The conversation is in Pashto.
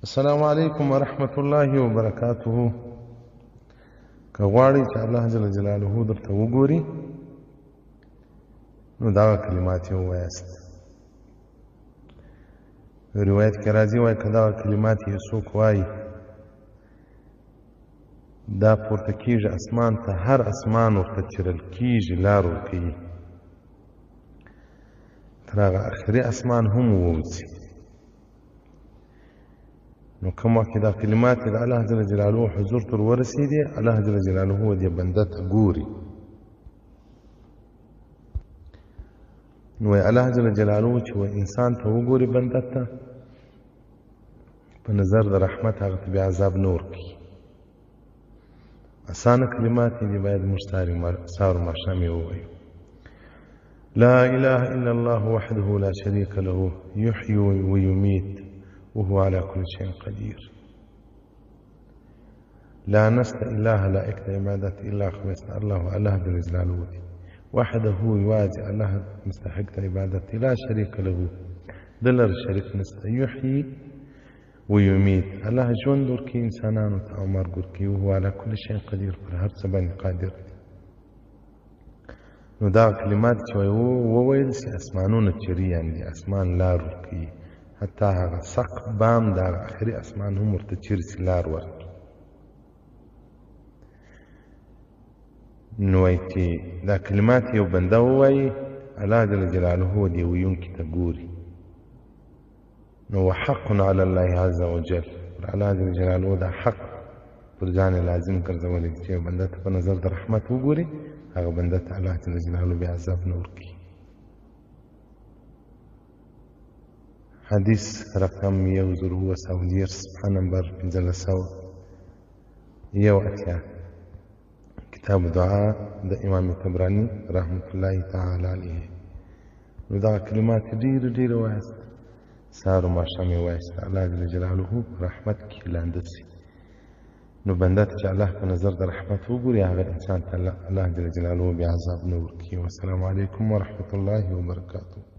السلام عليكم ورحمة الله وبركاته. كغواړئ چې الله جل جلاله درته وګوري نو دا کلمات یې ووایاست. روایت کې راځي وایي که دا کلمات یې څوک وایي دا پورته کېږي اسمان ته، هر اسمان ورته چیرل کېږي، لار ورکوي تر هغه آخري اسمان هم ووځي. نو کوم وخت دا کلمات د الله جل جلاله حضور ته ورسېدې، الله جل جلاله دې بنده ته ګوري. نو الله جل جلاله چې انسان ته وګوري بنده ته په نظر د رحمت هغه ته بیا عذاب نه ورکوي. اسانه کلمات دي باید موږ سهار و ماښام یې ووایو. لا اله الا الله وحده لا شريك له يحيي ويميت وهو على كل شيء قدير. لا نست إله لائق عبادة إلا خمسنا الله الله جل جلاله وحده يواجه الله مستحق عبادة لا شريك له دلر شريك نست يحيي ويميت الله ژوند ورکوي انسانانو ته او مرګ ورکوي وهو على كل شيء قدير پر هر څه باندې قادر دی. نو دا کلمات چې وویل سي اسمانونه چریان دي، اسمان لار ورکوي، حتی هغه سقف بام د آخري اسمان هم ورته چیرې سي لار ورکوي. نو وایي چې دا کلمات یو بنده ووایي الله جل جلاله دې ویونکي ته ګوري. نو وحق على الله عز وجل، الله جل جلاله دا حق پر ځان لازم ګرځولی چې یو بنده ته په نظر د رحمت وګوري، هغه بنده ته الله جل جلاله بیا عذاب نه ورکوي. حديث رقم 1010 صفحة نمبر 1580 كتاب دعاء دا إمام الطبراني رحمة الله تعالى عليه. نو دا كلمات ډېر وایست، سهار و ماښام یې وایست، الله جل جلاله رحمت کې لانده سي. نو بنده ته چې الله په نظر د رحمت وګوري هغه انسان ته الله جل جلاله بیا عذاب نه ورکوي. والسلام علیکم ورحمة الله وبرکاته.